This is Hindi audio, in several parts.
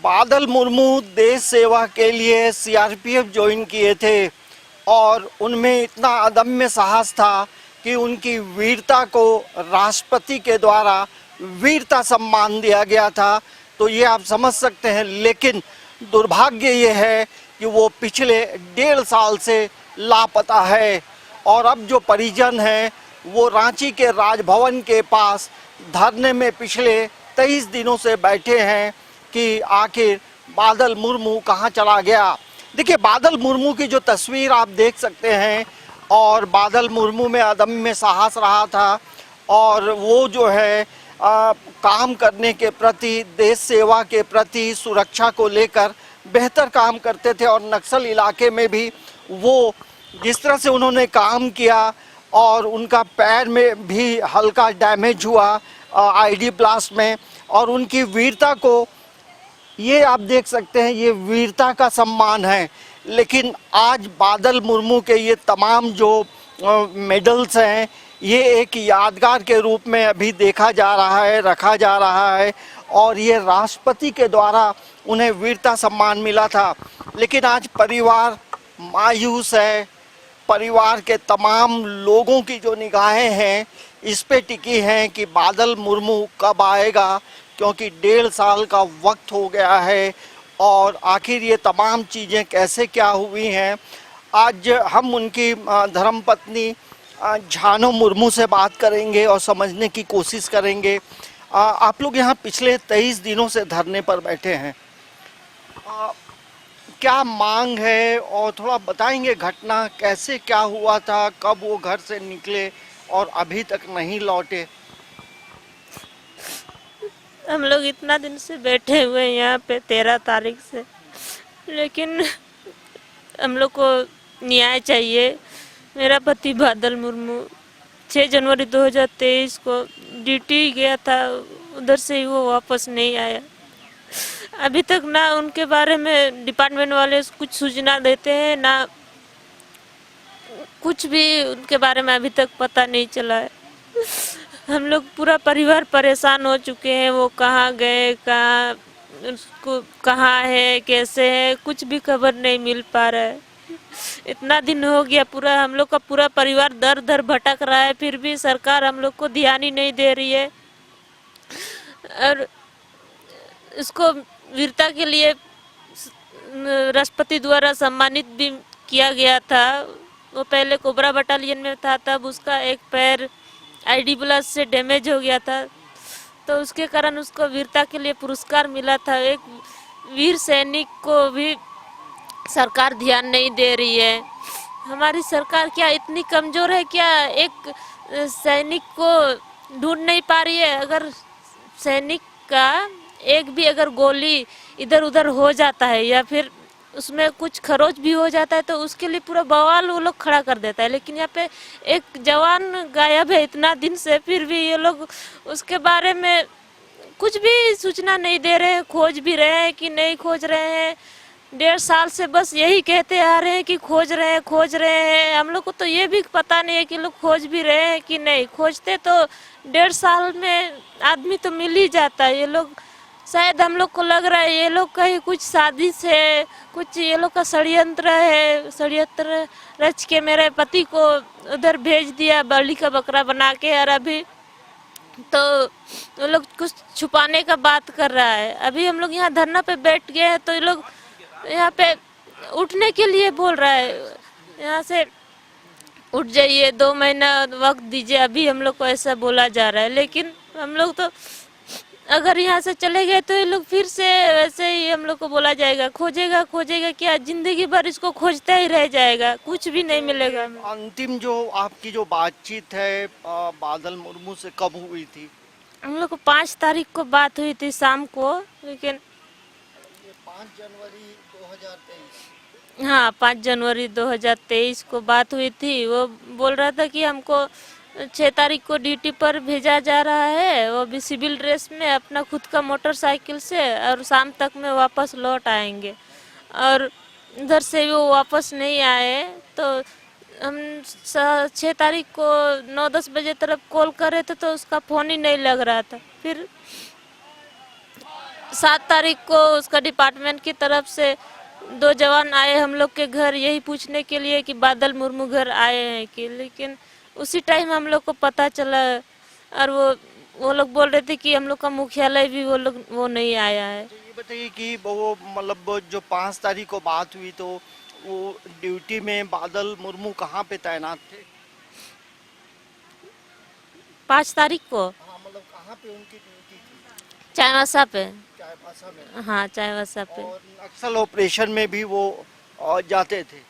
बादल मुर्मू देश सेवा के लिए सीआरपीएफ ज्वाइन किए थे और उनमें इतना अदम्य साहस था कि उनकी वीरता को राष्ट्रपति के द्वारा वीरता सम्मान दिया गया था। तो ये आप समझ सकते हैं, लेकिन दुर्भाग्य ये है कि वो पिछले 1.5 साल से लापता है और अब जो परिजन हैं वो रांची के राजभवन के पास धरने में पिछले 23 दिनों से बैठे हैं कि आखिर बादल मुर्मू कहाँ चला गया। देखिए, बादल मुर्मू की जो तस्वीर आप देख सकते हैं और बादल मुर्मू में अदम्य साहस रहा था और वो जो है काम करने के प्रति, देश सेवा के प्रति, सुरक्षा को लेकर बेहतर काम करते थे और नक्सल इलाके में भी वो जिस तरह से उन्होंने काम किया और उनका पैर में भी हल्का डैमेज हुआ आईडी ब्लास्ट में, और उनकी वीरता को ये आप देख सकते हैं, ये वीरता का सम्मान है। लेकिन आज बादल मुर्मू के ये तमाम जो मेडल्स हैं ये एक यादगार के रूप में अभी देखा जा रहा है, रखा जा रहा है और ये राष्ट्रपति के द्वारा उन्हें वीरता सम्मान मिला था। लेकिन आज परिवार मायूस है, परिवार के तमाम लोगों की जो निगाहें हैं इस पे टिकी हैं कि बादल मुर्मू कब आएगा, क्योंकि 1.5 साल का वक्त हो गया है और आखिर ये तमाम चीज़ें कैसे क्या हुई हैं। आज हम उनकी धर्मपत्नी झानो मुर्मू से बात करेंगे और समझने की कोशिश करेंगे। आप लोग यहाँ पिछले 23 दिनों से धरने पर बैठे हैं, क्या मांग है और थोड़ा बताएंगे घटना कैसे क्या हुआ था, कब वो घर से निकले और अभी तक नहीं लौटे। हम लोग इतना दिन से बैठे हुए हैं यहाँ पे 13 तारीख से, लेकिन हम लोग को न्याय चाहिए। मेरा पति बादल मुर्मू 6 जनवरी 2023 को ड्यूटी गया था, उधर से ही वो वापस नहीं आया। अभी तक ना उनके बारे में डिपार्टमेंट वाले कुछ सूचना देते हैं, ना कुछ भी उनके बारे में अभी तक पता नहीं चला है। हम लोग पूरा परिवार परेशान हो चुके हैं। वो कहाँ गए, कहाँ उसको कहाँ है, कैसे है, कुछ भी खबर नहीं मिल पा रहा है। इतना दिन हो गया, पूरा हम लोग का पूरा परिवार दर दर भटक रहा है, फिर भी सरकार हम लोग को ध्यान ही नहीं दे रही है। और इसको वीरता के लिए राष्ट्रपति द्वारा सम्मानित भी किया गया था। वो पहले कोबरा बटालियन में था, तब उसका एक पैर आईडी ब्लास्ट से डैमेज हो गया था, तो उसके कारण उसको वीरता के लिए पुरस्कार मिला था। एक वीर सैनिक को भी सरकार ध्यान नहीं दे रही है। हमारी सरकार क्या इतनी कमज़ोर है क्या, एक सैनिक को ढूंढ नहीं पा रही है। अगर सैनिक का एक भी अगर गोली इधर उधर हो जाता है या फिर उसमें कुछ खरोच भी हो जाता है तो उसके लिए पूरा बवाल वो लोग खड़ा कर देता है। लेकिन यहाँ पे एक जवान गायब है इतना दिन से, फिर भी ये लोग उसके बारे में कुछ भी सूचना नहीं दे रहे हैं। खोज भी रहे हैं कि नहीं खोज रहे हैं, 1.5 साल से बस यही कहते आ रहे हैं कि खोज रहे हैं, खोज रहे हैं। हम लोग को तो ये भी पता नहीं है कि लोग खोज भी रहे हैं कि नहीं। खोजते तो 1.5 साल में आदमी तो मिल ही जाता है। ये लोग शायद, हम लोग को लग रहा है ये लोग कहीं कुछ साजिश है, कुछ ये लोग का षड्यंत्र है। षड्यंत्र रच के मेरे पति को उधर भेज दिया बलि का बकरा बना के, और अभी तो वो लोग कुछ छुपाने का बात कर रहा है। अभी हम लोग यहाँ धरना पे बैठ गए हैं तो ये लोग यहाँ पे उठने के लिए बोल रहा है, यहाँ से उठ जाइए, 2 महीना वक्त दीजिए। अभी हम लोग को ऐसा बोला जा रहा है, लेकिन हम लोग तो अगर यहाँ से चले गए तो ये लोग फिर से वैसे ही हम लोग को बोला जाएगा खोजेगा खोजेगा, क्या जिंदगी भर इसको खोजते ही रह जाएगा, कुछ भी नहीं मिलेगा। अंतिम जो आपकी जो बातचीत है बादल मुर्मू से कब हुई थी? हम लोग को 5 तारीख को बात हुई थी शाम को, लेकिन 5 जनवरी 2023। हाँ, 5 जनवरी 2023 को बात हुई थी। वो बोल रहा था कि हमको 6 तारीख को ड्यूटी पर भेजा जा रहा है, वो भी सिविल ड्रेस में अपना खुद का मोटरसाइकिल से, और शाम तक में वापस लौट आएंगे। और इधर से वो वापस नहीं आए तो हम 6 तारीख को 9-10 बजे तरफ कॉल कर रहे थे तो उसका फ़ोन ही नहीं लग रहा था। फिर 7 तारीख को उसका डिपार्टमेंट की तरफ से 2 जवान आए हम लोग के घर, यही पूछने के लिए कि बादल मुर्मू घर आए हैं कि, लेकिन उसी टाइम हम लोग को पता चला। और वो लोग बोल रहे थे कि हम लोग का मुख्यालय भी वो नहीं आया है। तो ये बताइए कि वो मतलब जो 5 तारीख को बात हुई तो वो ड्यूटी में बादल मुर्मू कहाँ पे तैनात थे? 5 तारीख को हाँ मतलब कहाँ पे उनकी ड्यूटी थी? चाईबासा पे। चाईबासा में। हाँ, चाईबासा पे। और नक्सल ऑपरेशन में भी वो जाते थे?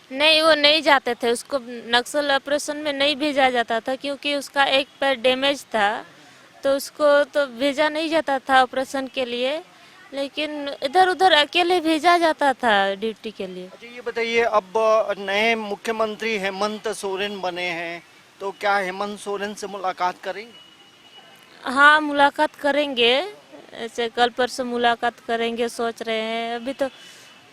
नहीं, वो नहीं जाते थे, उसको नक्सल ऑपरेशन में नहीं भेजा जाता था क्योंकि उसका एक पैर डैमेज था, तो उसको तो भेजा नहीं जाता था ऑपरेशन के लिए, लेकिन इधर उधर अकेले भेजा जाता था ड्यूटी के लिए। अच्छा ये बताइए, अब नए मुख्यमंत्री हेमंत सोरेन बने हैं तो क्या हेमंत सोरेन से मुलाकात करेंगे? हाँ, मुलाकात करेंगे, ऐसे कल परसों मुलाकात करेंगे सोच रहे हैं। अभी तो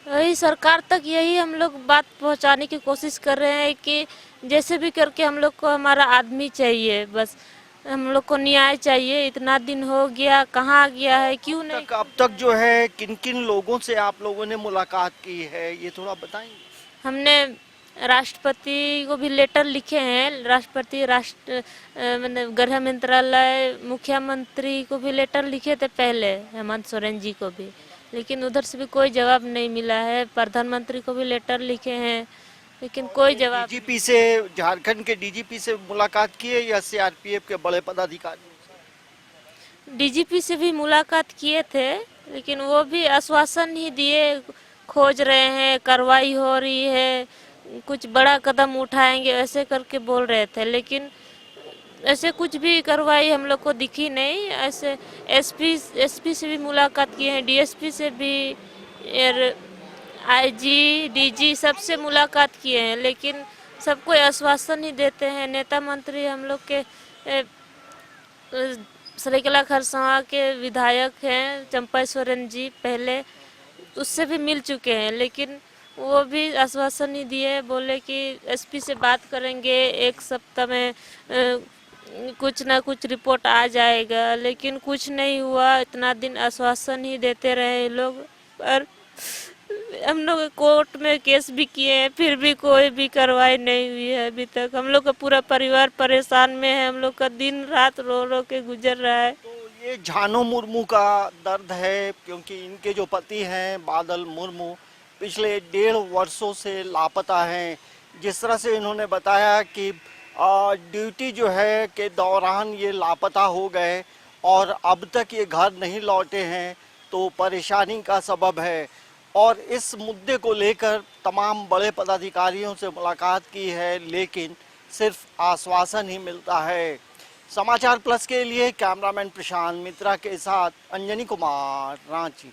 यही सरकार तक यही हम लोग बात पहुंचाने की कोशिश कर रहे हैं कि जैसे भी करके हम लोग को हमारा आदमी चाहिए, बस हम लोग को न्याय चाहिए। इतना दिन हो गया, कहाँ गया है, क्यों नहीं। अब तक जो है किन किन लोगों से आप लोगों ने मुलाकात की है ये थोड़ा बताएंगे? हमने राष्ट्रपति को भी लेटर लिखे हैं, राष्ट्रपति, मतलब गृह मंत्रालय, मुख्यमंत्री को भी लेटर लिखे थे पहले, हेमंत सोरेन जी को भी, लेकिन उधर से भी कोई जवाब नहीं मिला है। प्रधानमंत्री को भी लेटर लिखे हैं, लेकिन कोई जवाब। डीजीपी से, झारखंड के डीजीपी से मुलाकात की है या सीआरपीएफ के बड़े पदाधिकारी? डीजीपी से भी मुलाकात किए थे, लेकिन वो भी आश्वासन ही दिए, खोज रहे हैं, कार्रवाई हो रही है, कुछ बड़ा कदम उठाएंगे ऐसे करके बोल रहे थे, लेकिन ऐसे कुछ भी कार्रवाई हम लोग को दिखी नहीं। ऐसे एसपी से भी मुलाकात किए हैं, डीएसपी से भी, आईजी, डीजी सबसे मुलाकात किए हैं, लेकिन सबको आश्वासन ही देते हैं। नेता मंत्री हम लोग के सरायकेला खरसावां के विधायक हैं चंपा सोरेन जी, पहले उससे भी मिल चुके हैं, लेकिन वो भी आश्वासन ही दिए, बोले कि एसपी से बात करेंगे, 1 सप्ताह में कुछ ना कुछ रिपोर्ट आ जाएगा, लेकिन कुछ नहीं हुआ। इतना दिन आश्वासन ही देते रहे लोग, पर हम लोग कोर्ट में केस भी किए हैं, फिर भी कोई भी कार्रवाई नहीं हुई है अभी तक। हम लोग का पूरा परिवार परेशान में है, हम लोग का दिन रात रो रो के गुजर रहा है। तो ये झानो मुर्मू का दर्द है क्योंकि इनके जो पति हैं बादल मुर्मू पिछले 1.5 वर्षों से लापता हैं। जिस तरह से इन्होंने बताया कि ड्यूटी जो है के दौरान ये लापता हो गए और अब तक ये घर नहीं लौटे हैं, तो परेशानी का सबब है। और इस मुद्दे को लेकर तमाम बड़े पदाधिकारियों से मुलाकात की है, लेकिन सिर्फ आश्वासन ही मिलता है। समाचार प्लस के लिए कैमरामैन प्रशांत मित्रा के साथ अंजनी कुमार, रांची।